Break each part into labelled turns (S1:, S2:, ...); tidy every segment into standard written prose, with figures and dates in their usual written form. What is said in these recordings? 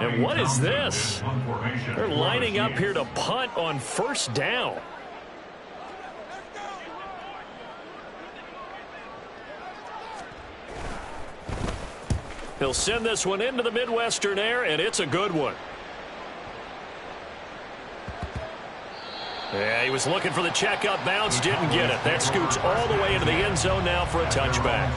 S1: And what is this? They're lining up here to punt on first down. He'll send this one into the Midwestern air, and it's a good one. Yeah, he was looking for the checkup bounce, didn't get it. That scoots all the way into the end zone now for a touchback.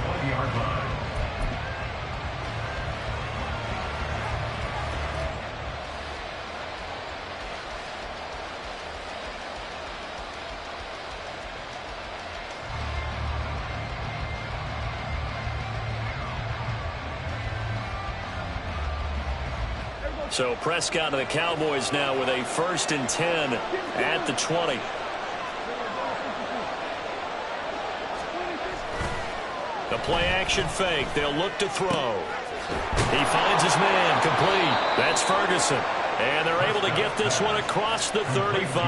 S1: So Prescott and the Cowboys now with a 1st and 10 at the 20. The play action fake. They'll look to throw. He finds his man complete. That's Ferguson. And they're able to get this one across the 35.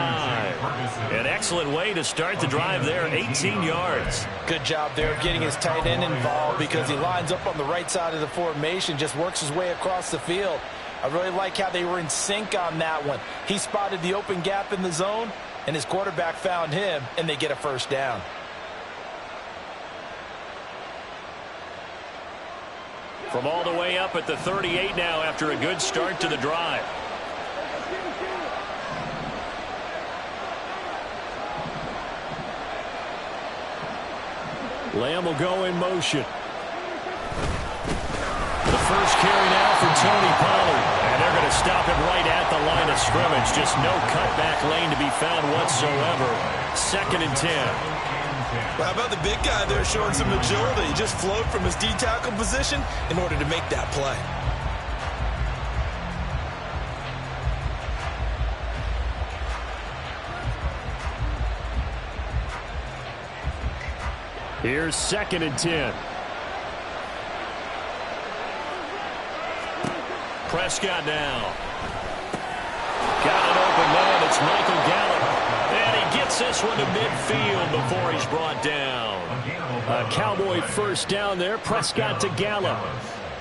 S1: An excellent way to start the drive there, 18 yards.
S2: Good job there of getting his tight end involved because he lines up on the right side of the formation, just works his way across the field. I really like how they were in sync on that one. He spotted the open gap in the zone, and his quarterback found him, and they get a first down.
S1: From all the way up at the 38 now after a good start to the drive. Lamb will go in motion. The first carry now for Tony Pollard. And they're going to stop it right at the line of scrimmage. Just no cutback lane to be found whatsoever. 2nd and 10.
S3: Well, how about the big guy there showing some agility? He just flowed from his D-tackle position in order to make that play.
S1: Here's 2nd and 10. Prescott now. Got an open man. It's Michael Gallup. And he gets this one to midfield before he's brought down. A Cowboy first down there. Prescott to Gallup.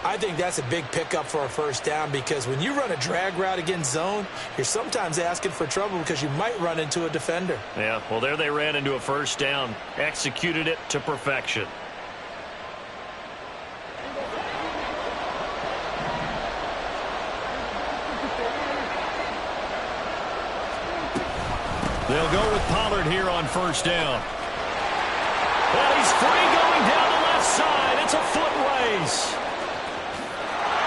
S3: I think that's a big pickup for a first down because when you run a drag route against zone, you're sometimes asking for trouble because you might run into a defender.
S1: Yeah, well, there they ran into a first down. Executed it to perfection. They'll go with Pollard here on first down. Well, he's free going down the left side. It's a foot race.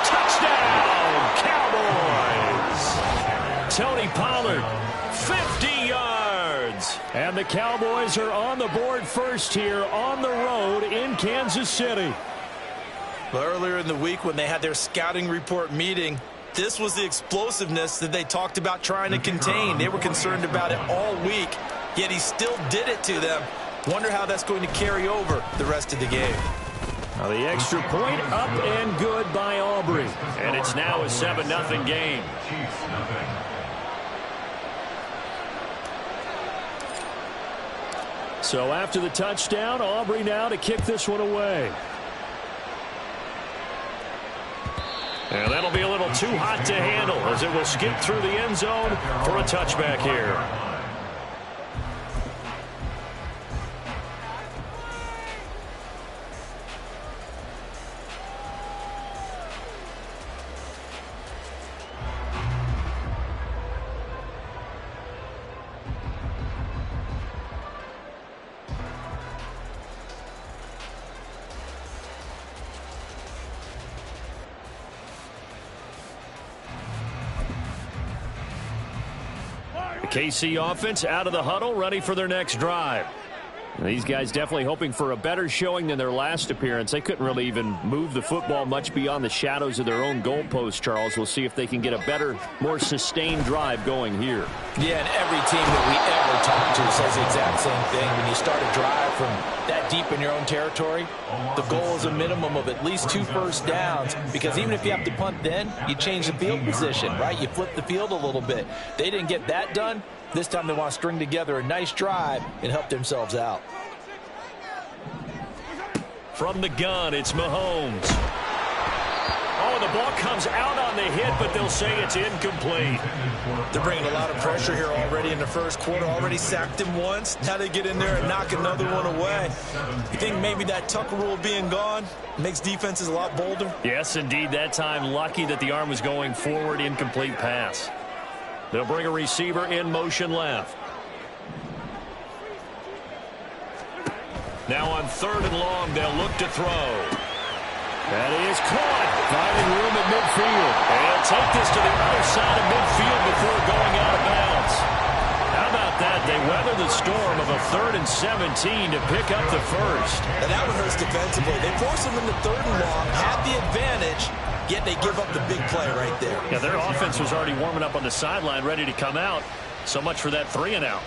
S1: Touchdown, Cowboys. Tony Pollard, 50 yards. And the Cowboys are on the board first here on the road in Kansas City.
S3: Well, earlier in the week when they had their scouting report meeting, this was the explosiveness that they talked about trying to contain. They were concerned about it all week, yet he still did it to them. Wonder how that's going to carry over the rest of the game.
S1: Now the extra point up and good by Aubrey. And it's now a 7-0 game. So after the touchdown, Aubrey now to kick this one away. And that'll be a little too hot to handle as it will skip through the end zone for a touchback here. KC offense out of the huddle, ready for their next drive. These guys definitely hoping for a better showing than their last appearance. They couldn't really even move the football much beyond the shadows of their own goalpost, Charles. We'll see if they can get a better, more sustained drive going here.
S2: Yeah, and every team that we ever talk to says the exact same thing. When you start a drive from that deep in your own territory, the goal is a minimum of at least 2 first downs, because even if you have to punt then, you change the field position, right? You flip the field a little bit. They didn't get that done. This time they want to string together a nice drive and help themselves out.
S1: From the gun, it's Mahomes. Oh, and the ball comes out on the hit, but they'll say it's incomplete.
S3: They're bringing a lot of pressure here already in the first quarter. Already sacked him once. Now they get in there and knock another one away. You think maybe that Tucker rule being gone makes defenses a lot bolder?
S1: Yes, indeed. That time, lucky that the arm was going forward, incomplete pass. They'll bring a receiver in motion left. Now on 3rd and long, they'll look to throw. That is caught. Finding room at midfield. And he'll take this to the other side of midfield before going out of bounds. How about that? They weather the storm of a 3rd and 17 to pick up the first.
S3: And that one hurts defensively. They force them into 3rd and long, had the advantage, yet they give up the big play right there.
S1: Yeah, their offense was already warming up on the sideline, ready to come out. So much for that 3 and out.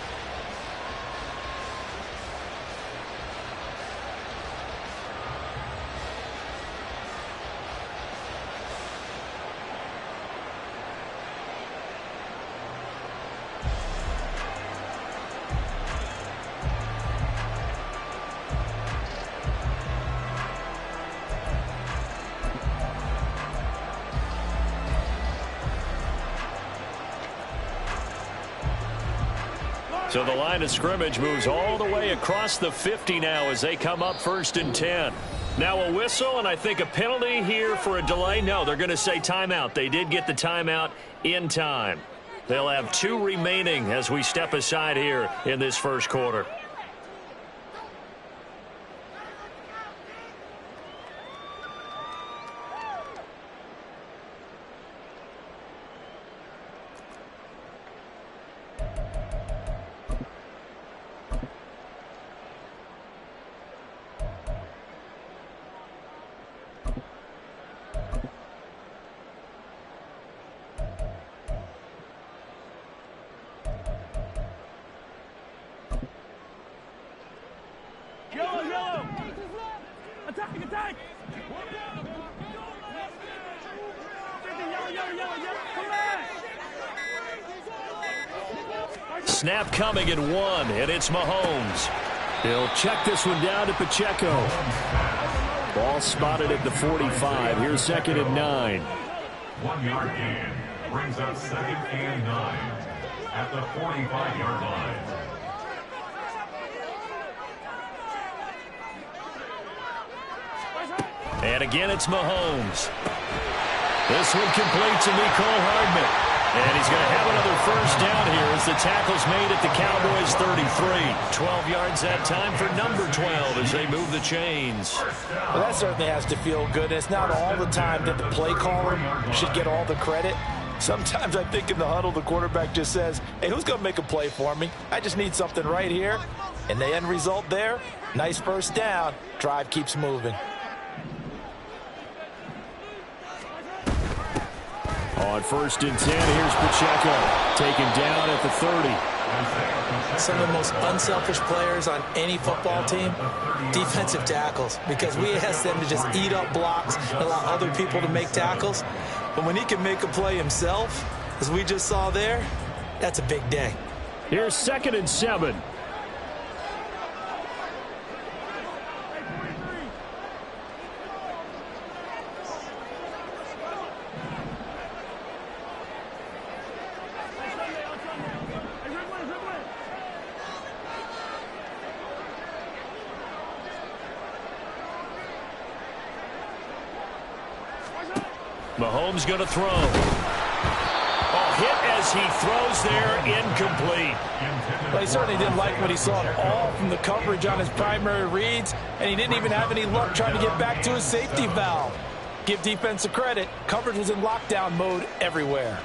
S1: So the line of scrimmage moves all the way across the 50 now as they come up 1st and 10. Now a whistle and I think a penalty here for a delay. No, they're going to say timeout. They did get the timeout in time. They'll have 2 remaining as we step aside here in this first quarter. Snap coming at 1, and it's Mahomes. He'll check this one down to Pacheco. Ball spotted at the 45. Here's 2nd and 9.
S4: 1-yard gain brings up 2nd and 9 at the 45-yard line.
S1: And again, it's Mahomes. This one complete to Mecole Hardman. And he's going to have another first down here as the tackle's made at the Cowboys' 33. 12 yards that time for number 12 as they move the chains.
S2: Well, that certainly has to feel good. It's not all the time that the play caller should get all the credit. Sometimes I think in the huddle, the quarterback just says, hey, who's going to make a play for me? I just need something right here. And the end result there, nice first down. Drive keeps moving.
S1: On 1st and 10, here's Pacheco, taken down at the 30.
S3: Some of the most unselfish players on any football team, defensive tackles, because we ask them to just eat up blocks and allow other people to make tackles. But when he can make a play himself, as we just saw there, that's a big day.
S1: Here's 2nd and 7. Mahomes going to throw. Oh, hit as he throws there, incomplete.
S2: Well, he certainly didn't like what he saw at all from the coverage on his primary reads, and he didn't even have any luck trying to get back to his safety valve. Give defense a credit. Coverage was in lockdown mode everywhere.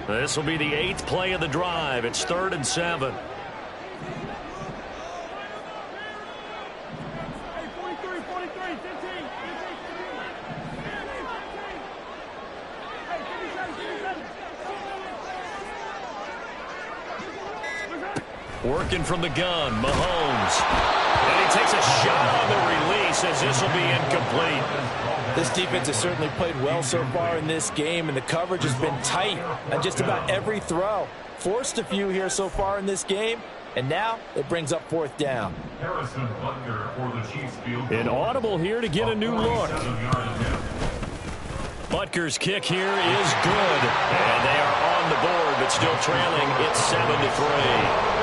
S1: This will be the 8th play of the drive. It's 3rd and 7. Working from the gun, Mahomes. And he takes a shot on the release as this will be incomplete.
S2: This defense has certainly played well so far in this game, and the coverage has been tight on just about every throw. Forced a few here so far in this game, and now it brings up fourth down.
S4: Harrison Butker for the Chiefs field goal.
S1: An audible here to get a new look. Butker's kick here is good, and they are on the board, but still trailing. It's 7-3.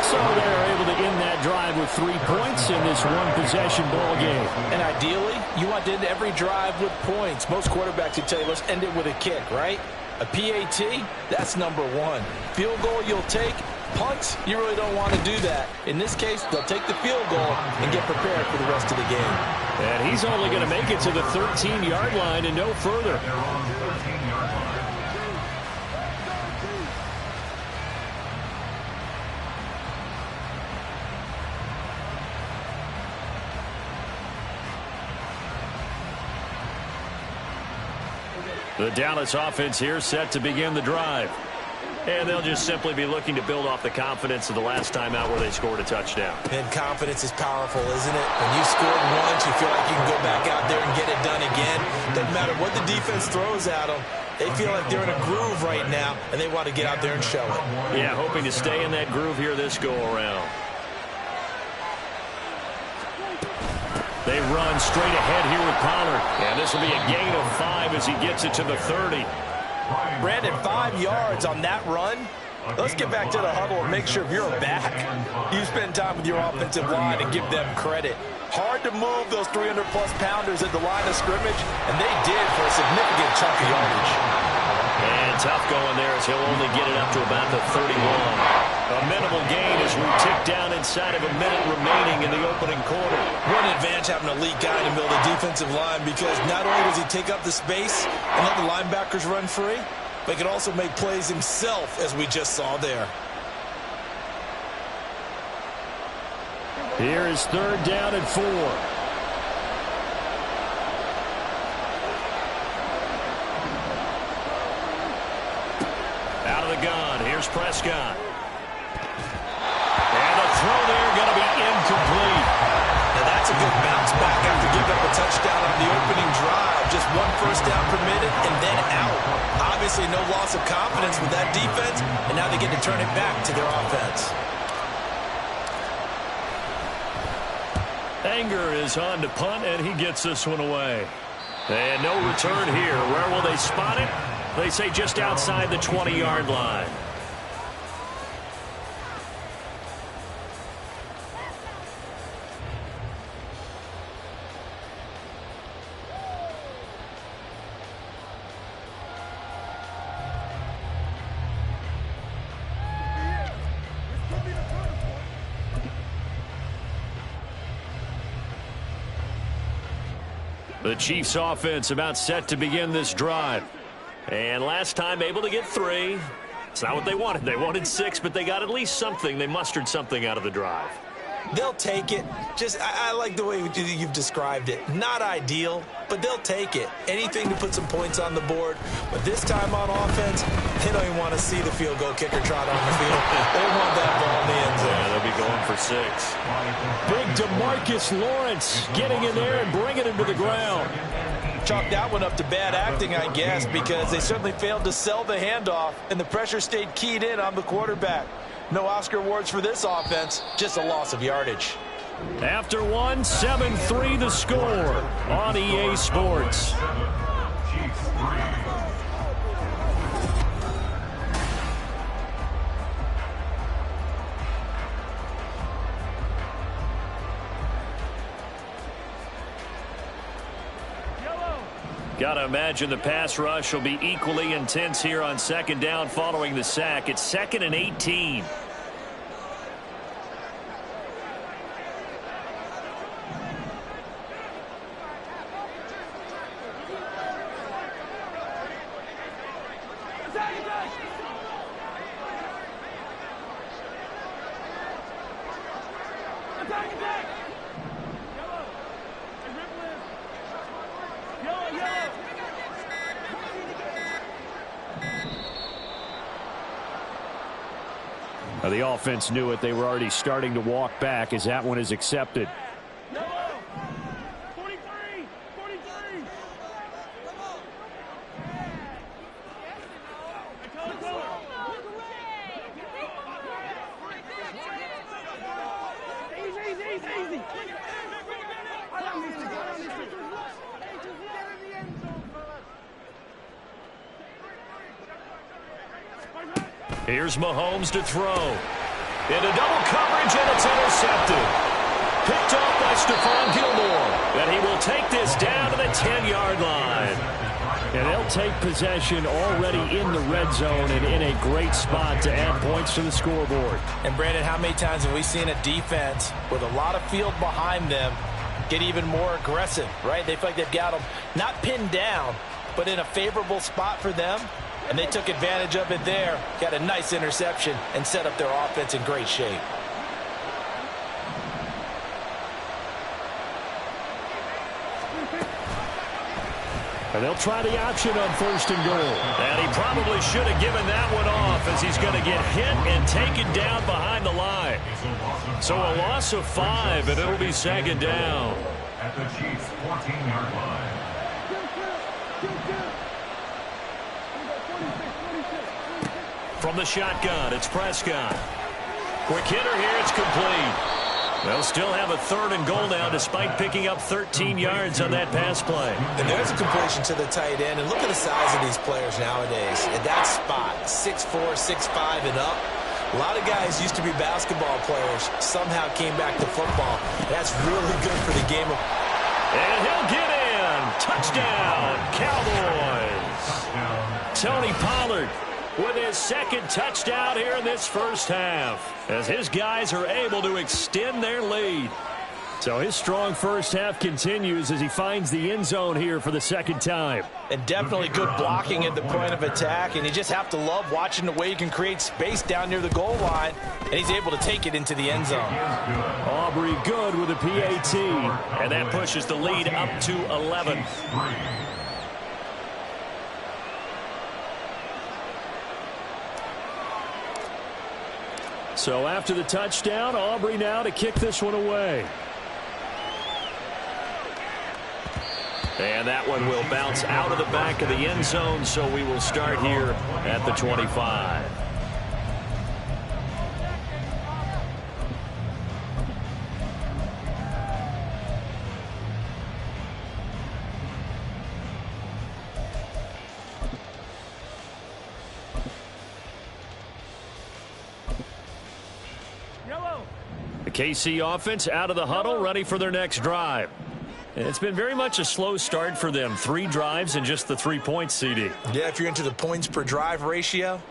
S1: So they're able to end that drive with 3 points in this one-possession ball game.
S2: And ideally, you want to end every drive with points. Most quarterbacks would tell you, let's end it with a kick, right? A PAT, that's number one. Field goal you'll take. Punts, you really don't want to do that. In this case, they'll take the field goal and get prepared for the rest of the game.
S1: And he's only going to make it to the 13-yard line and no further.
S4: They're on the 13-yard line.
S1: The Dallas offense here set to begin the drive. And they'll just simply be looking to build off the confidence of the last time out where they scored a touchdown.
S3: And confidence is powerful, isn't it? When you scored once, you feel like you can go back out there and get it done again. Doesn't matter what the defense throws at them. They feel like they're in a groove right now, and they want to get out there and show it.
S1: Yeah, hoping to stay in that groove here this go-around. They run straight ahead here with Pollard. And this will be a gain of 5 as he gets it to the 30.
S3: Brandon, 5 yards on that run. Let's get back to the huddle and make sure you're back. You spend time with your offensive line and give them credit. Hard to move those 300-plus pounders at the line of scrimmage, and they did for a significant chunk of yardage.
S1: And tough going there as he'll only get it up to about the 31. A minimal gain as we tick down inside of a minute remaining in the opening quarter.
S3: What an advantage having an elite guy in the middle of the defensive line, because not only does he take up the space and let the linebackers run free, but he can also make plays himself, as we just saw there.
S1: Here is 3rd down and 4. Out of the gun, here's Prescott. And the throw there going to be incomplete.
S3: Now that's a good bounce back after giving up a touchdown on the opening drive. Just 1 first down permitted and then out. Obviously no loss of confidence with that defense, and now they get to turn it back to their offense.
S1: Anger is on to punt, and he gets this one away. And no return here. Where will they spot it? They say just outside the 20-yard line. The Chiefs offense about set to begin this drive. And last time able to get 3. It's not what they wanted. They wanted 6, but they got at least something. They mustered something out of the drive.
S3: They'll take it. I like the way you've described it. Not ideal, but they'll take it. Anything to put some points on the board. But this time on offense, they don't even want to see the field goal kicker trot on the field. They want that ball in the end zone.
S1: Yeah, they'll be going for 6. Big DeMarcus Lawrence getting in there and bringing him to the ground.
S3: Chalk that one up to bad acting, I guess, because they certainly failed to sell the handoff, and the pressure stayed keyed in on the quarterback. No Oscar awards for this offense, just a loss of yardage.
S1: After 1, 7-3 the score on EA Sports.
S4: Chiefs 3.
S1: Got to imagine the pass rush will be equally intense here on 2nd down following the sack. It's 2nd and 18. The offense knew it. They were already starting to walk back as that one is accepted. Here's Mahomes to throw. Into double coverage, and it's intercepted. Picked off by Stephon Gilmore. And he will take this down to the 10-yard line. And they'll take possession already in the red zone and in a great spot to add points to the scoreboard.
S2: And, Brandon, how many times have we seen a defense with a lot of field behind them get even more aggressive, right? They feel like they've got them not pinned down, but in a favorable spot for them. And they took advantage of it there, got a nice interception, and set up their offense in great shape.
S1: And they'll try the option on 1st and goal. And he probably should have given that one off, as he's going to get hit and taken down behind the line. So a loss of 5, and it'll be 2nd down.
S4: At the Chiefs' 14-yard line.
S1: From the shotgun, it's Prescott. Quick hitter here, it's complete. They'll still have a 3rd and goal now, despite picking up 13 yards on that pass play.
S2: And there's a completion to the tight end. And look at the size of these players nowadays. At that spot, 6'4", 6'5", and up. A lot of guys used to be basketball players, somehow came back to football. That's really good for the game.
S1: And he'll get in. Touchdown, Cowboys. Tony Pollard with his 2nd touchdown here in this first half, as his guys are able to extend their lead. So his strong first half continues as he finds the end zone here for the 2nd time.
S2: And definitely good blocking at the point of attack, and you just have to love watching the way he can create space down near the goal line, and he's able to take it into the end zone.
S1: Aubrey good with a PAT, and that pushes the lead up to 11. So after the touchdown, Aubrey now to kick this one away. And that one will bounce out of the back of the end zone, so we will start here at the 25. The KC offense out of the huddle, ready for their next drive. And it's been very much a slow start for them. 3 drives and just the 3 points, CD.
S2: Yeah, if you're into the points per drive ratio,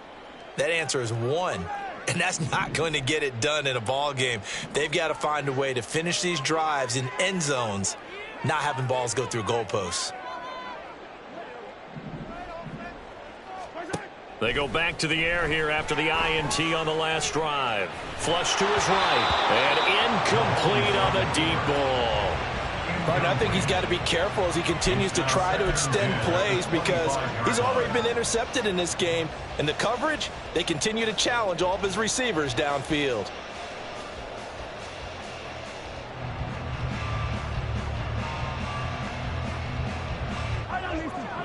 S2: that answer is 1. And that's not going to get it done in a ball game. They've got to find a way to finish these drives in end zones, not having balls go through goalposts.
S1: They go back to the air here after the INT on the last drive. Flush to his right. And incomplete on the deep ball.
S2: But I think he's got to be careful as he continues to try to extend plays, because he's already been intercepted in this game. And the coverage, they continue to challenge all of his receivers downfield.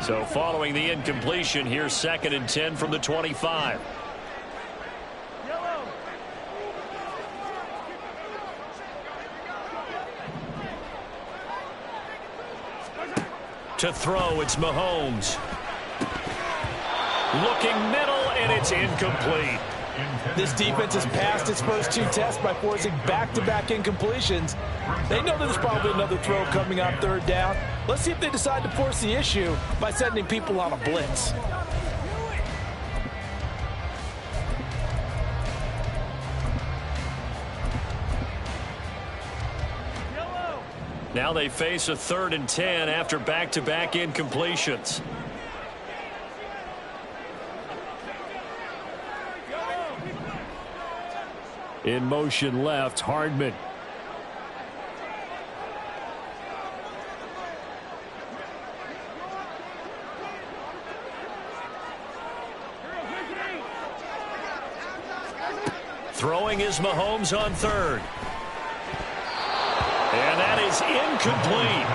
S1: So following the incompletion, here's 2nd and 10 from the 25. To throw, it's Mahomes. Looking middle, and it's incomplete.
S2: This defense has passed its first 2 tests by forcing back-to-back incompletions. They know there's probably another throw coming on 3rd down. Let's see if they decide to force the issue by sending people on a blitz.
S1: Now they face a 3rd and 10 after back-to-back incompletions. In motion left, Hardman. Throwing is Mahomes on 3rd. And that is incomplete.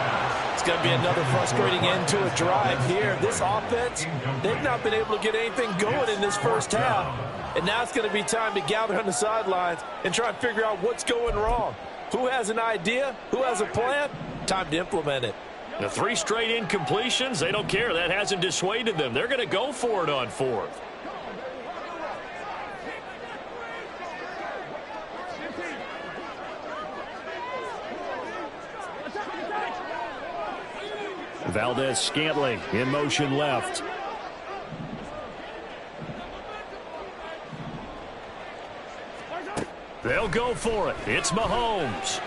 S2: It's going to be another frustrating end to a drive here. This offense, they've not been able to get anything going in this first half. And now it's going to be time to gather on the sidelines and try and figure out what's going wrong. Who has an idea? Who has a plan? Time to implement it.
S1: The 3 straight incompletions, they don't care. That hasn't dissuaded them. They're going to go for it on 4th. Valdez-Scantling in motion left. They'll go for it. It's Mahomes.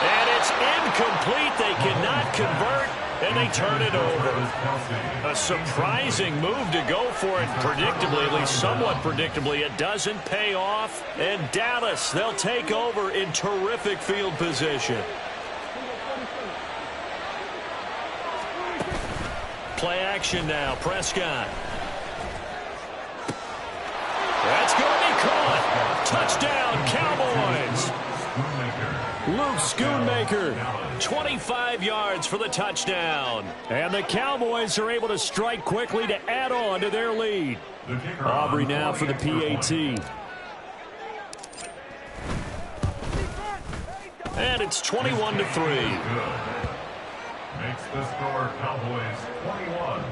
S1: And it's incomplete. They cannot convert, and they turn it over. A surprising move to go for it. Predictably, at least somewhat predictably, it doesn't pay off. And Dallas, they'll take over in terrific field position. Play action now. Prescott. That's going to be caught. Touchdown, Cowboys. Luke Schoonmaker, 25 yards for the touchdown. And the Cowboys are able to strike quickly to add on to their lead. Aubrey now for the PAT. And it's 21-3.
S4: Makes the score Cowboys 21,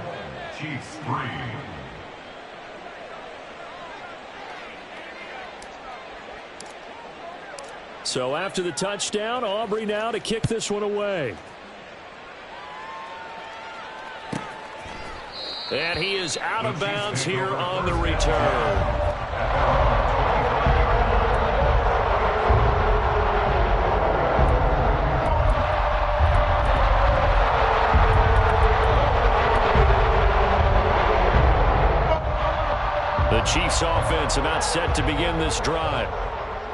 S4: Chiefs 3.
S1: So after the touchdown, Aubrey now to kick this one away. And he is out of bounds here on the return. The Chiefs offense about set to begin this drive.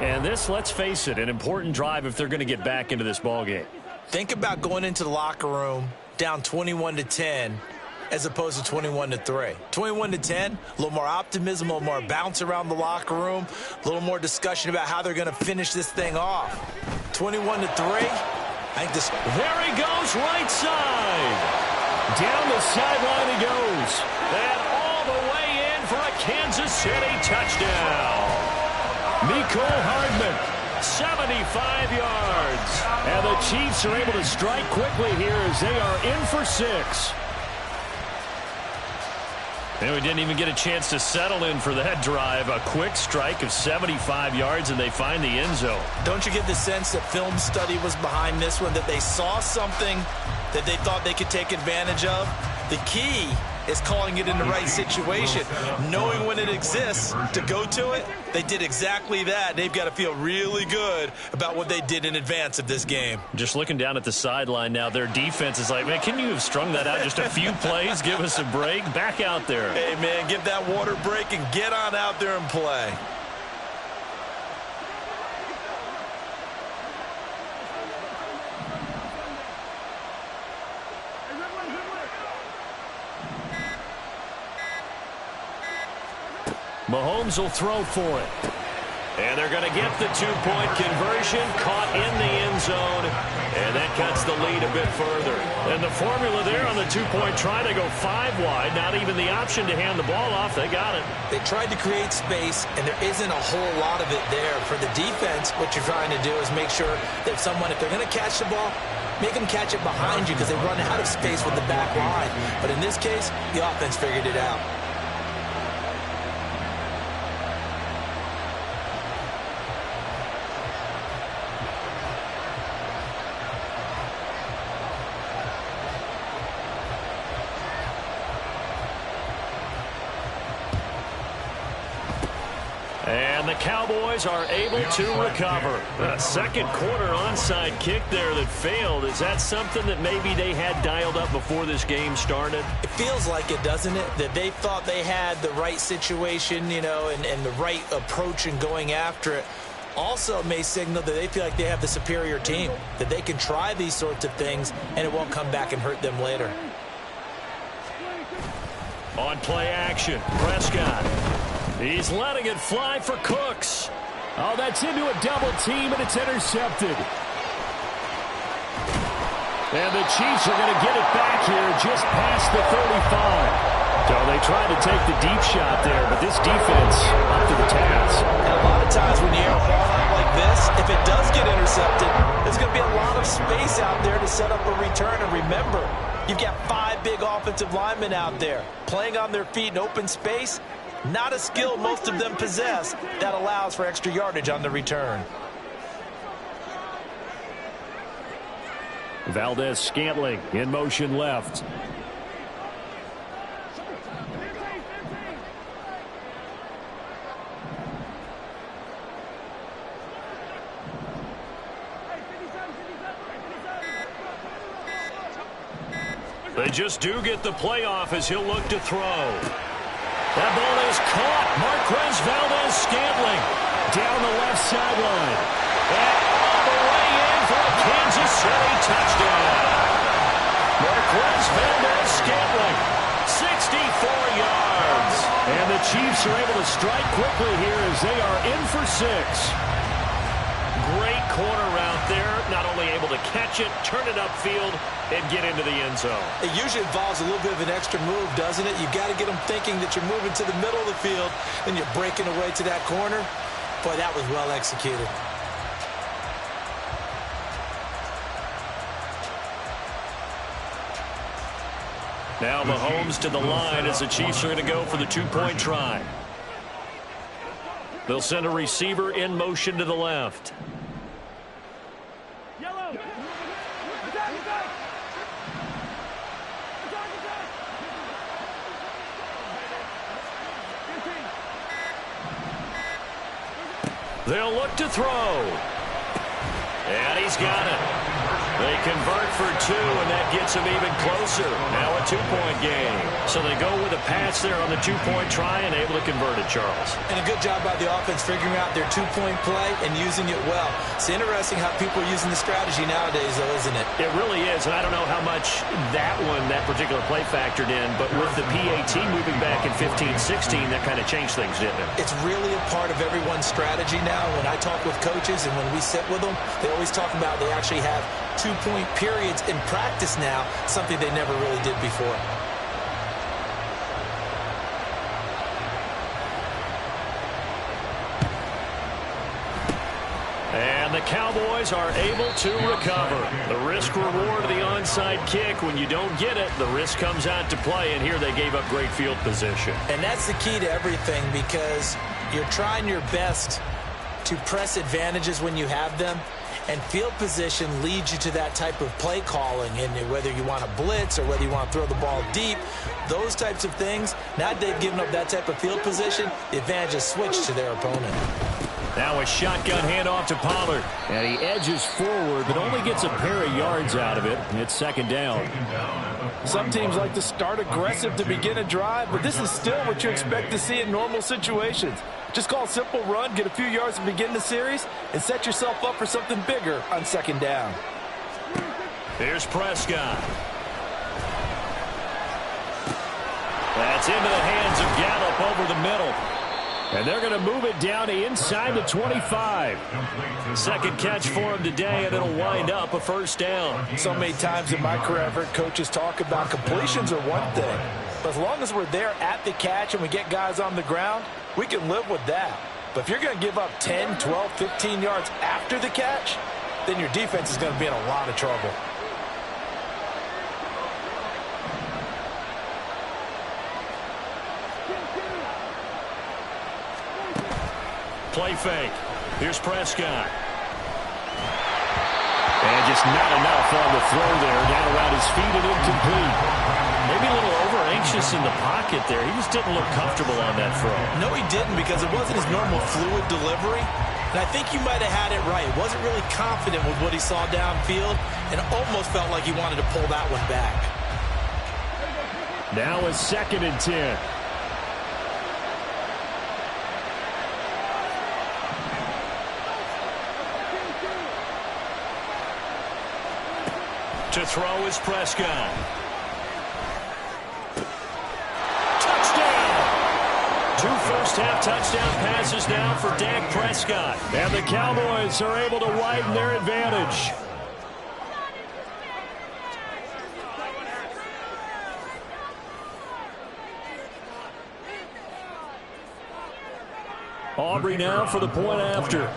S1: And this, let's face it, an important drive if they're going to get back into this ballgame.
S2: Think about going into the locker room down 21-10 as opposed to 21-3. 21-10, a little more optimism, a little more bounce around the locker room, a little more discussion about how they're going to finish this thing off. 21-3, I think this...
S1: There he goes, right side. Down the sideline he goes. And all the way in for a Kansas City touchdown. Mecole Hardman, 75 yards. And the Chiefs are able to strike quickly here as they are in for 6. And we didn't even get a chance to settle in for that drive. A quick strike of 75 yards, and they find the end zone.
S2: Don't you get the sense that film study was behind this one, that they saw something that they thought they could take advantage of? The key is calling it in the right situation, knowing when it exists to go to it. They did exactly that. They've got to feel really good about what they did in advance of this game.
S1: Just looking down at the sideline now, their defense is like, man, can you have strung that out just a few plays? Give us a break. Back out there.
S2: Hey, man, give that water break and get on out there and play.
S1: Mahomes will throw for it. And they're going to get the two-point conversion, caught in the end zone, and that cuts the lead a bit further. And the formula there on the two-point try to go 5 wide, not even the option to hand the ball off. They got it.
S2: They tried to create space, and there isn't a whole lot of it there. For the defense, what you're trying to do is make sure that if they're going to catch the ball, make them catch it behind you because they run out of space with the back line. But in this case, the offense figured it out.
S1: And the Cowboys are able to recover. A second quarter onside kick there that failed. Is that something that maybe they had dialed up before this game started?
S2: It feels like it, doesn't it? That they thought they had the right situation, you know, and the right approach in going after it. Also may signal that they feel like they have the superior team, that they can try these sorts of things and it won't come back and hurt them later.
S1: On play action, Prescott. He's letting it fly for Cooks. Oh, that's into a double team, and it's intercepted. And the Chiefs are going to get it back here just past the 35. So they tried to take the deep shot there, but this defense up to the task.
S2: And a lot of times when you air a ball out like this, if it does get intercepted, there's going to be a lot of space out there to set up a return. And remember, you've got 5 big offensive linemen out there playing on their feet in open space. Not a skill most of them possess that allows for extra yardage on the return.
S1: Valdez-Scantling in motion left. They just do get the play off as he'll look to throw. That ball is caught. Marquez Valdez-Scantling down the left sideline. And all the way in for a Kansas City touchdown. Marquez Valdez-Scantling, 64 yards. And the Chiefs are able to strike quickly here as they are in for 6. Great corner route there. Not only able to catch it, turn it upfield, and get into the end zone.
S2: It usually involves a little bit of an extra move, doesn't it? You've got to get them thinking that you're moving to the middle of the field and you're breaking away to that corner. Boy, that was well executed.
S1: Now Mahomes to the line as the Chiefs are going to go for the two-point try. They'll send a receiver in motion to the left. They'll look to throw. And he's got it. They convert for 2, and that gets them even closer. Now a 2-point game. So they go with a pass there on the 2-point try and able to convert it, Charles.
S2: And a good job by the offense figuring out their 2-point play and using it well. It's interesting how people are using the strategy nowadays, though, isn't it?
S1: It really is, and I don't know how much that particular play factored in, but with the PAT moving back in 15-16, that kind of changed things, didn't it?
S2: It's really a part of everyone's strategy now. When I talk with coaches and when we sit with them, they always talk about they actually have 2-point periods in practice now, something they never really did before.
S1: And the Cowboys are able to recover. The risk reward of the onside kick. When you don't get it, the risk comes out to play, and here they gave up great field position.
S2: And that's the key to everything, because you're trying your best to press advantages when you have them. And field position leads you to that type of play calling. And whether you want to blitz or whether you want to throw the ball deep, those types of things, now that they've given up that type of field position, the advantage is switched to their opponent.
S1: Now a shotgun handoff to Pollard. And he edges forward, but only gets a pair of yards out of it. And it's second down.
S5: Some teams like to start aggressive to begin a drive, but this is still what you expect to see in normal situations. Just call a simple run, get a few yards to begin the series, and set yourself up for something bigger on second down.
S1: Here's Prescott. That's into the hands of Gallup over the middle. And they're going to move it down to inside the 25. Second catch for him today, and it'll wind up a first down.
S5: So many times in my career, I've heard coaches talk about completions are one thing. But as long as we're there at the catch and we get guys on the ground, we can live with that. But if you're going to give up 10, 12, 15 yards after the catch, then your defense is going to be in a lot of trouble.
S1: Play fake. Here's Prescott. And just not enough on the throw there. Down around his feet and incomplete. Maybe a little over-anxious in the pocket there. He just didn't look comfortable on that throw.
S2: No, he didn't, because it wasn't his normal fluid delivery. And I think you might have had it right. Wasn't really confident with what he saw downfield and almost felt like he wanted to pull that one back.
S1: Now a 2nd and 10. To throw is Prescott. Touchdown! 2 first-half touchdown passes now for Dak Prescott. And the Cowboys are able to widen their advantage. Aubrey now for the point after.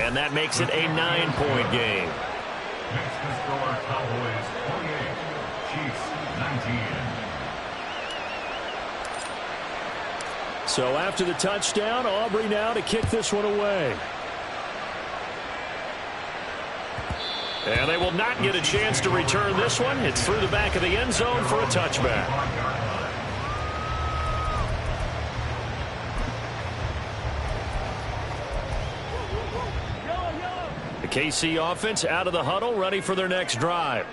S1: And that makes it a 9-point game.
S4: Next to score, Cowboys 48, Chiefs 19.
S1: So after the touchdown, Aubrey now to kick this one away. And they will not get a chance to return this one. It's through the back of the end zone for a touchback. The KC offense out of the huddle, ready for their next drive.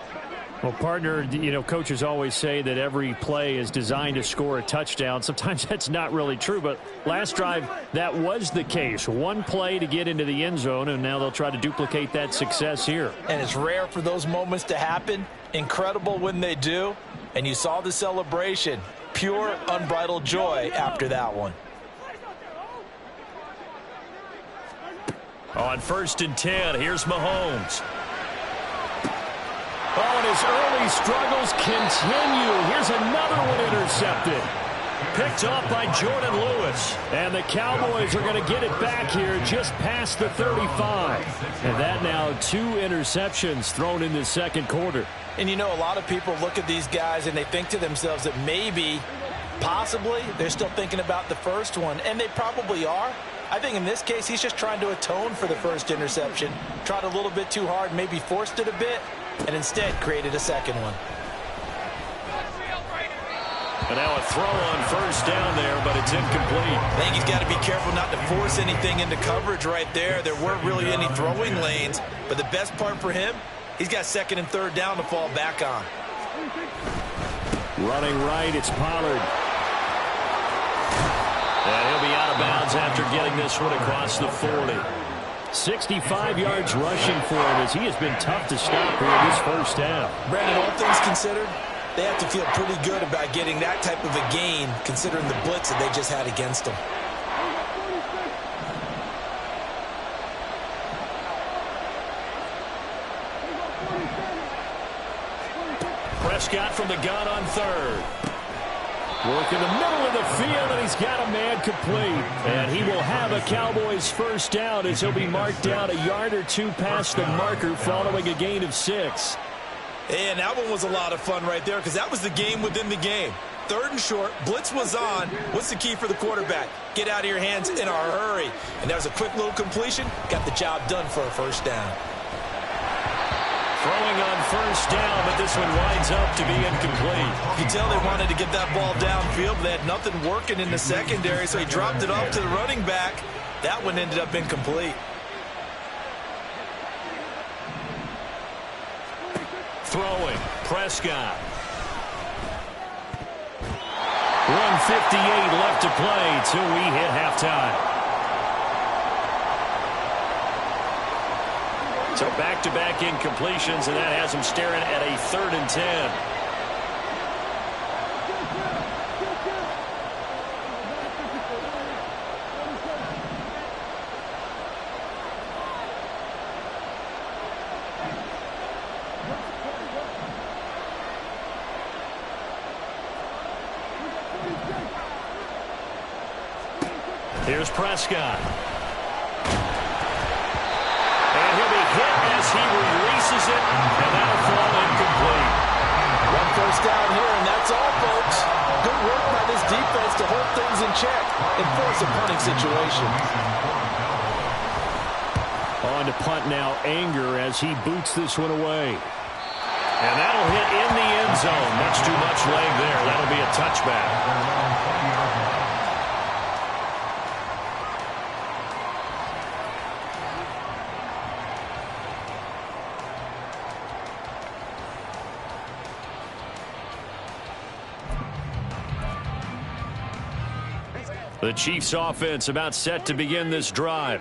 S6: Well, partner, you know, coaches always say that every play is designed to score a touchdown. Sometimes that's not really true, but last drive, that was the case. One play to get into the end zone, and now they'll try to duplicate that success here.
S5: And it's rare for those moments to happen. Incredible when they do. And you saw the celebration. Pure, unbridled joy after that one.
S1: On 1st and 10, here's Mahomes. Oh, and his early struggles continue. Here's another one intercepted. Picked off by Jordan Lewis. And the Cowboys are going to get it back here just past the 35. And that now 2 interceptions thrown in the second quarter.
S5: And you know, a lot of people look at these guys and they think to themselves that maybe, possibly, they're still thinking about the first one. And they probably are. I think in this case, he's just trying to atone for the first interception. Tried a little bit too hard, maybe forced it a bit, and instead created a second one.
S1: And now a throw on 1st down there, but it's incomplete.
S3: I think he's got to be careful not to force anything into coverage right there. There weren't really any throwing lanes, but the best part for him, he's got 2nd and 3rd down to fall back on.
S1: Running right, it's Pollard. And he'll be out of bounds after getting this one across the 40.
S6: 65 yards rushing for him as he has been tough to stop here in this first half.
S5: Brandon, all things considered, they have to feel pretty good about getting that type of a gain considering the blitz that they just had against them.
S1: Prescott from the gun on 3rd. Work in the middle of the field, and he's got a man complete. And he will have a Cowboys first down as he'll be marked down a yard or 2 past the marker following a gain of 6.
S3: And that one was a lot of fun right there because that was the game within the game. 3rd and short, blitz was on. What's the key for the quarterback? Get out of your hands in a hurry. And that was a quick little completion. Got the job done for a first down.
S1: Throwing on 1st down, but this one winds up to be incomplete.
S3: You can tell they wanted to get that ball downfield, but they had nothing working in the secondary, so he dropped it off to the running back. That one ended up incomplete.
S1: Throwing, Prescott. 1:58 left to play till we hit halftime. So back-to-back incompletions, and that has him staring at a 3rd and 10. Here's Prescott. And he'll be hit as he releases it, and that'll fall incomplete.
S5: 1 first down here, and that's all, folks. Good work by this defense to hold things in check and force a punting situation.
S6: On to punt now, Anger as he boots this one away.
S1: And that'll hit in the end zone. Much too much leg there. That'll be a touchback. The Chiefs offense about set to begin this drive.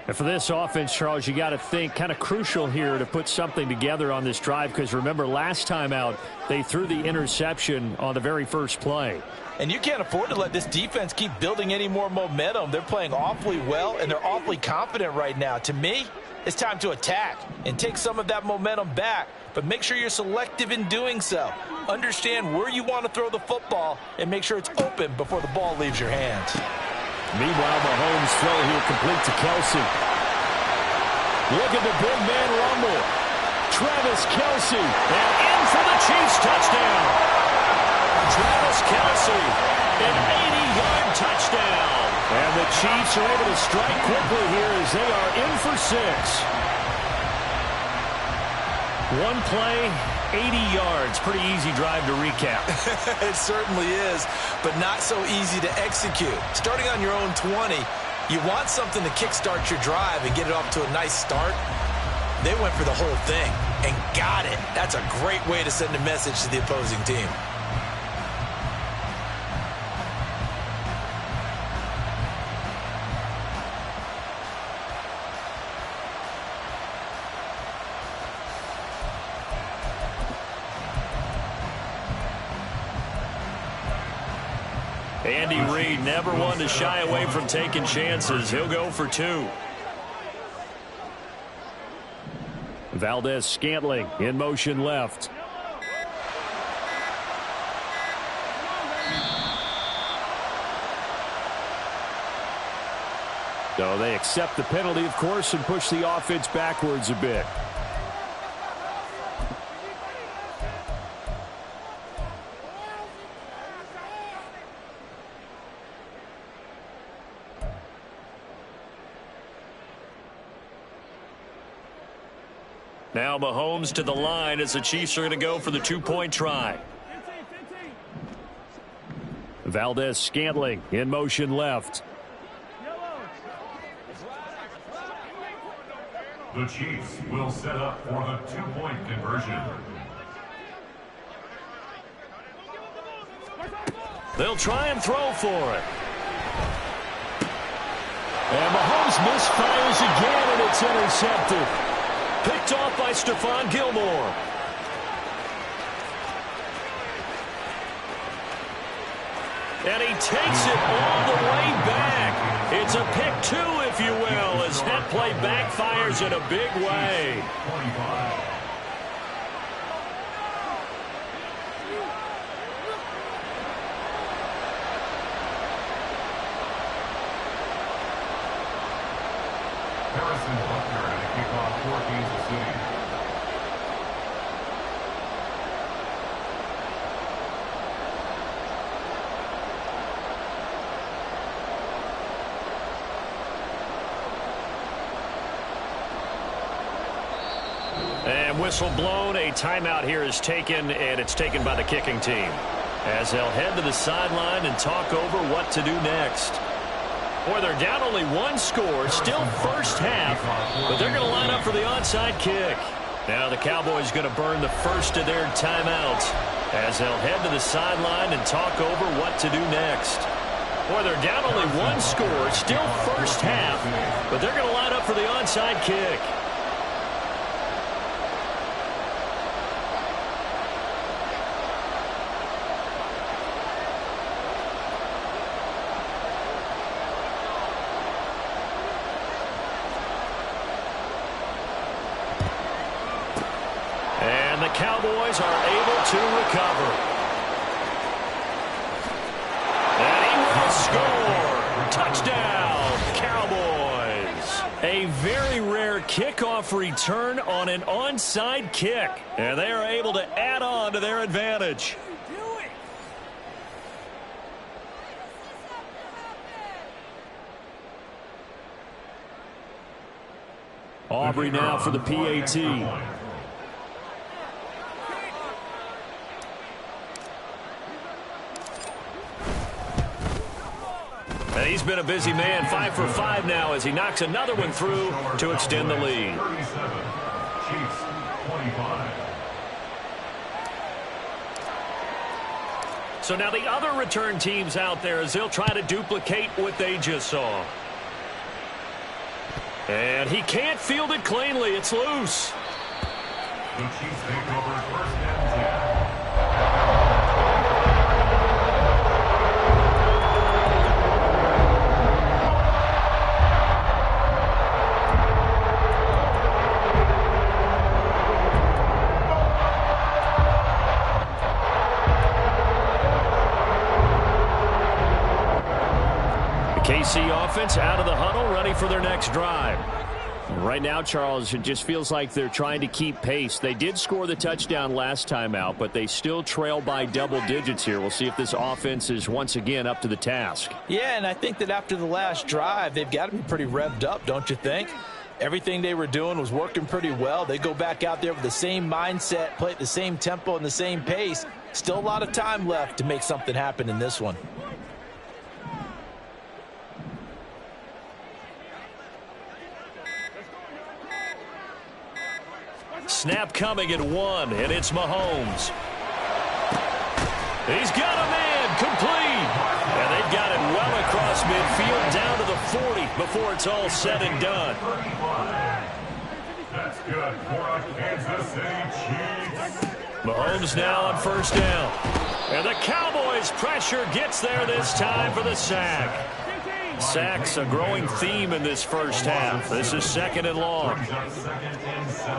S6: And for this offense, Charles, you got to think kind of crucial here to put something together on this drive because remember last time out they threw the interception on the very first play.
S5: And you can't afford to let this defense keep building any more momentum. They're playing awfully well and they're awfully confident right now. To me, it's time to attack and take some of that momentum back, but make sure you're selective in doing so. Understand where you want to throw the football and make sure it's open before the ball leaves your hands.
S6: Meanwhile, Mahomes' throw here complete to Kelce.
S1: Look at the big man rumble. Travis Kelce, and in for the Chiefs touchdown. Travis Kelce, an 80-yard touchdown. And the Chiefs are able to strike quickly here as they are in for 6.
S6: One play, 80 yards. Pretty easy drive to recap.
S3: It certainly is, but not so easy to execute. Starting on your own 20, you want something to kickstart your drive and get it off to a nice start. They went for the whole thing and got it. That's a great way to send a message to the opposing team.
S1: Andy Reid, never one to shy away from taking chances. He'll go for 2.
S6: Valdes-Scantling in motion left. So they accept the penalty, of course, and push the offense backwards a bit.
S1: Now Mahomes to the line as the Chiefs are going to go for the 2-point try.
S6: Valdes-Scantling in motion left.
S4: The Chiefs will set up for the 2-point conversion.
S1: They'll try and throw for it.
S6: And Mahomes misfires again, and it's intercepted.
S1: Picked off by Stephon Gilmore. And he takes it all the way back. It's a pick 2, if you will, as that play backfires in a big way.
S4: 25. Harrison Butker and a kickoff for Kansas City.
S1: And whistle blown. A timeout here is taken, and it's taken by the kicking team, as they'll head to the sideline and talk over what to do next. Boy, they're down only 1 score, still first half, but they're going to line up for the onside kick. Now the Cowboys going to burn the first of their timeouts as they'll head to the sideline and talk over what to do next. Boy, they're down only 1 score, still first half, but they're going to line up for the onside kick. And the Cowboys are able to recover. And he will score. Touchdown, Cowboys. A very rare kickoff return on an onside kick. And they are able to add on to their advantage.
S6: Aubrey now for the PAT.
S1: And he's been a busy man, 5 for 5 now as he knocks another one through to extend the lead.
S4: 37, Chiefs 25.
S1: So now the other return teams out there as they'll try to duplicate what they just saw. And he can't field it cleanly. It's loose.
S4: The Chiefs take over first and 10.
S6: KC offense out of the huddle, ready for their next drive. Right now, Charles, it just feels like they're trying to keep pace. They did score the touchdown last time out, but they still trail by double digits here. We'll see if this offense is once again up to the task.
S2: Yeah, and I think that after the last drive, they've got to be pretty revved up, don't you think? Everything they were doing was working pretty well. They go back out there with the same mindset, play at the same tempo and the same pace. Still a lot of time left to make something happen in this one.
S1: Snap coming at 1, and it's Mahomes. He's got a man, complete. And they've got it well across midfield, down to the 40 before it's all said and done.
S4: That's good for a Kansas City Chiefs.
S1: Mahomes now on first down. And the Cowboys' pressure gets there this time for the sack. Sacks a growing theme in this first half. This is 2nd and long.
S4: Brings up 2nd and 17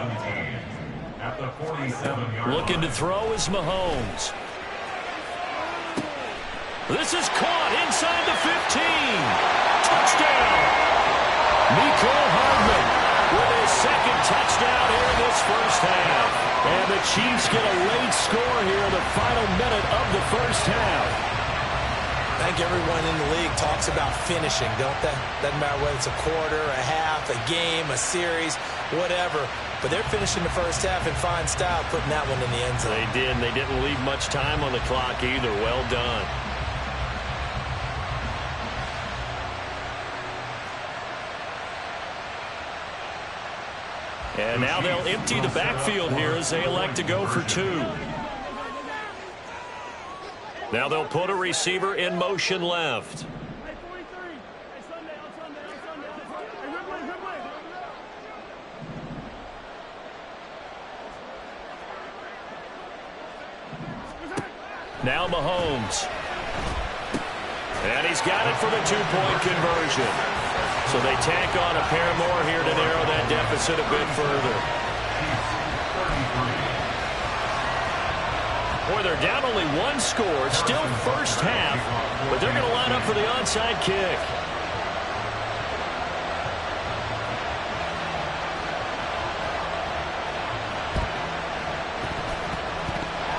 S4: at the 47-yard line.
S1: Looking to throw is Mahomes. This is caught inside the 15. Touchdown. Mecole Hardman with his 2nd touchdown here in this first half. And the Chiefs get a late score here in the final minute of the first half.
S2: I think everyone in the league talks about finishing, don't they? Doesn't matter whether it's a quarter, a half, a game, a series, whatever. But they're finishing the first half in fine style, putting that one in the end zone.
S1: They did, and they didn't leave much time on the clock either. Well done. And now they'll empty the backfield here as they elect to go for 2. Now they'll put a receiver in motion left. Now Mahomes. And he's got it for the 2-point conversion. So they tack on a pair more here to narrow that deficit a bit further. Boy, they're down only 1 score. Still first half, but they're going to line up for the onside kick.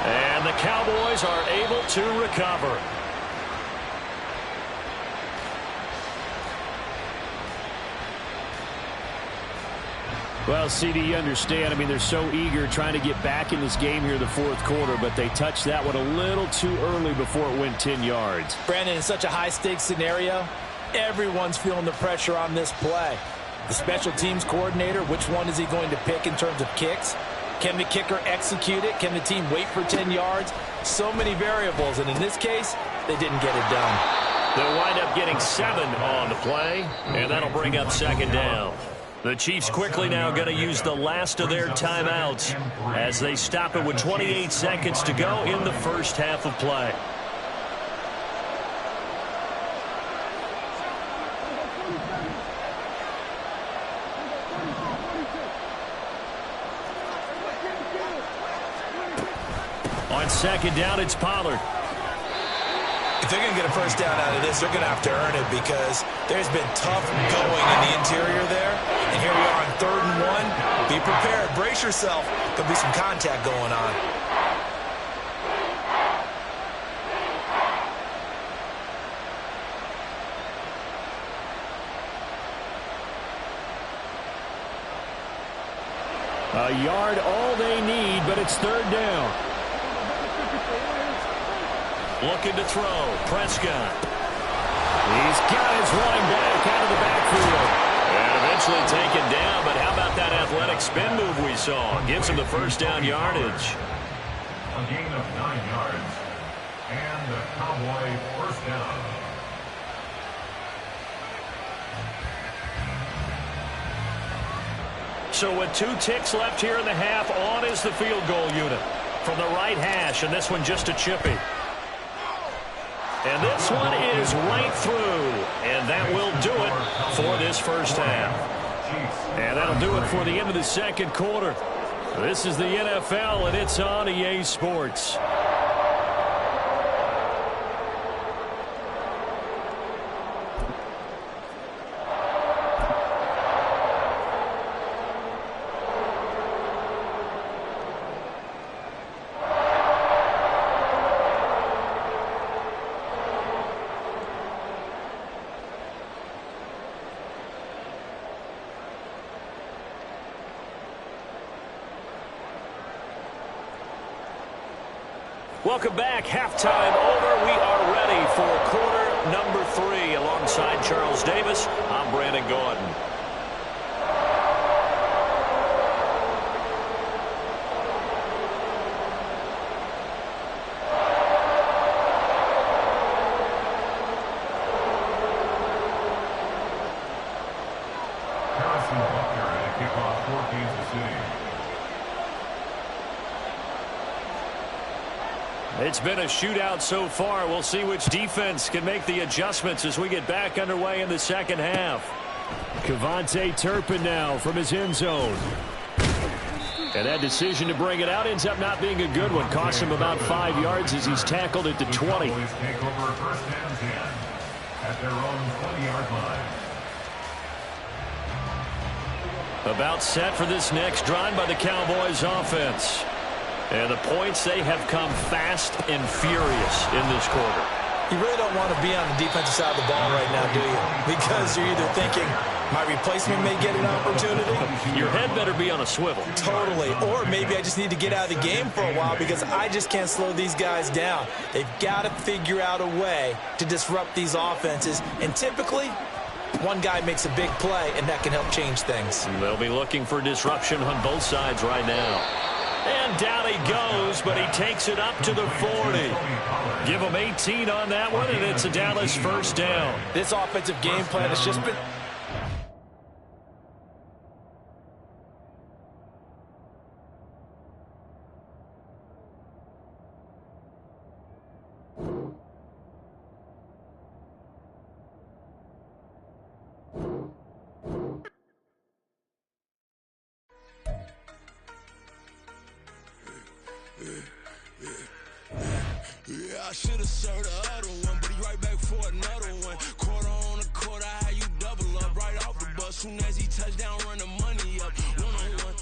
S1: And the Cowboys are able to recover.
S6: Well, CD, you understand. I mean, they're so eager trying to get back in this game here in the 4th quarter, but they touched that one a little too early before it went 10 yards.
S2: Brandon, in such a high-stakes scenario, everyone's feeling the pressure on this play. The special teams coordinator, which one is he going to pick in terms of kicks? Can the kicker execute it? Can the team wait for 10 yards? So many variables, and in this case, they didn't get it done.
S1: They'll wind up getting 7 on the play, and that'll bring up 2nd down. The Chiefs quickly now going to use the last of their timeouts as they stop it with 28 seconds to go in the first half of play. On 2nd down, it's Pollard.
S2: If they're going to get a first down out of this, they're going to have to earn it because there's been tough going in the interior there. And here we are on 3rd and 1. Be prepared. Brace yourself. Could be some contact going on.
S6: A yard all they need, but it's 3rd down.
S1: Looking to throw. Prescott.
S6: He's got his running back out of the backfield.
S1: And eventually taken down, but how about that athletic spin move we saw? Gives him the first down yardage.
S4: A gain of 9 yards. And the Cowboy first down.
S1: So with 2 ticks left here in the half, on is the field goal unit from the right hash, and this one just a chippy. And this one is right through, and that will do it for this first half. And that'll do it for the end of the 2nd quarter. This is the NFL, and it's on EA Sports. Welcome back. Halftime over. We are ready for quarter number 3. Alongside Charles Davis, I'm Brandon Gordon.
S4: Harrison Butker at kickoff for Kansas City.
S1: It's been a shootout so far. We'll see which defense can make the adjustments as we get back underway in the second half.
S6: KaVontae Turpin now from his end zone. And that decision to bring it out ends up not being a good one. Cost him about 5 yards as he's tackled at the 20.
S4: Cowboys take over first and 10 at their own 20-yard line.
S1: About set for this next drive by the Cowboys offense. And the points, they have come fast and furious in this quarter.
S5: You really don't want to be on the defensive side of the ball right now, do you? Because you're either thinking, my replacement may get an opportunity.
S1: Your head better be on a swivel.
S5: Totally. Or maybe I just need to get out of the game for a while because I just can't slow these guys down. They've got to figure out a way to disrupt these offenses. And typically, one guy makes a big play, and that can help change things.
S1: They'll be looking for disruption on both sides right now. And down he goes, but he takes it up to the 40. Give him 18 on that one, and it's a Dallas first down.
S5: This offensive game plan has just been...
S7: Yeah, I should have served the other one, but he right back for another one. Quarter on a quarter, how you double up right off the bus. Soon as he touch down, run the money up. One-on-one.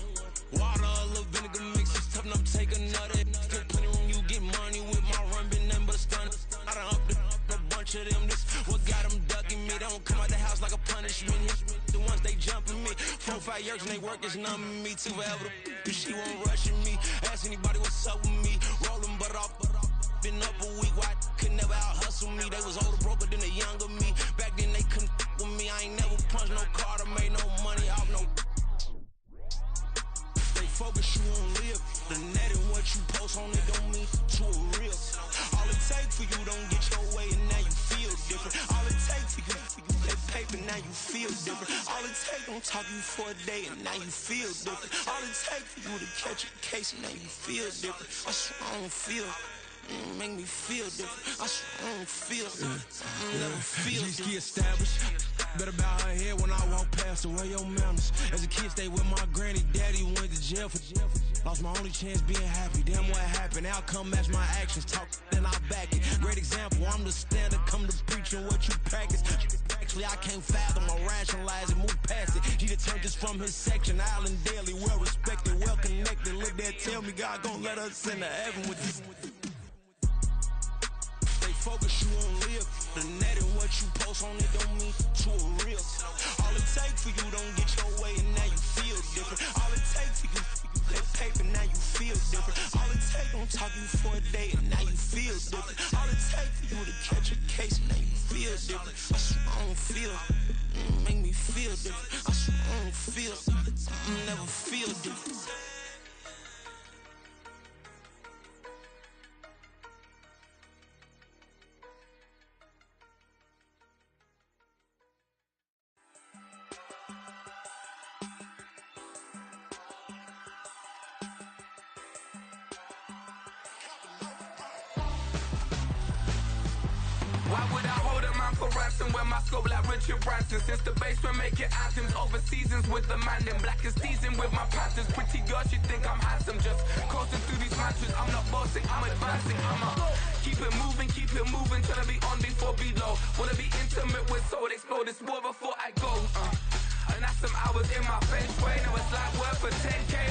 S7: Water, a little vinegar mix, it's tough enough to take another. Still plenty room, you get money with my run, been nothing but a stun. I done up a bunch of them, this what got them ducking me. They don't come out the house like a punishment. The ones they jumping me. 4 or 5 years and they work is numbing me. Too forever, she won't rushing me. Ask anybody what's up with me. Rolling butt off. Been up a week, why could never out hustle me? They was older, broker than the younger me. Back then they couldn't with me. I ain't never punched no card or made no money off no. They focus you on live. The net and what you post on it don't mean to a real. All it take for you don't get your way and now you feel different. All it take for you that paper now you feel different. All it take don't talk you for a day and now you feel different. All it take for you to catch a case and now you feel different. I swear I don't feel. Make me feel different. I swear I don't feel. Never feel different. Established. Better bow her head when I walk past the way your manners. As a kid, stayed with my granny. Daddy went to jail for. Lost my only chance being happy. Damn, what happened? Outcome match my actions. Talk, then I back it. Great example. I'm the standard. Come to preaching what you practice. Actually, I can't fathom or rationalize it. Move past it. He turned this from his section. Island Daily, well respected, well connected. Look there, tell me God gon' let us into heaven with this. Focus you on live. The net and what you post on it don't mean to a real. All it take for you don't get your way and now you feel different. All it take for you that paper now you feel different. All it take don't talk you for a day and now you feel different. All it take for you to catch a case and now you feel different. I swear I don't feel. Make me feel different. I swear I don't feel. Never feel different.
S8: Why would I hold a man for ransom when my scope like Richard Branson? Since the basement making anthems over seasons with the man in black is teasing with my Panthers. Pretty girl, she think I'm handsome. Just coasting through these mantras. I'm not bossing, I'm advancing. Keep it moving, trying to be on before below. Wanna be intimate with soul, explode this war before I go. And that's some hours in my bench way. Now it's like work for 10K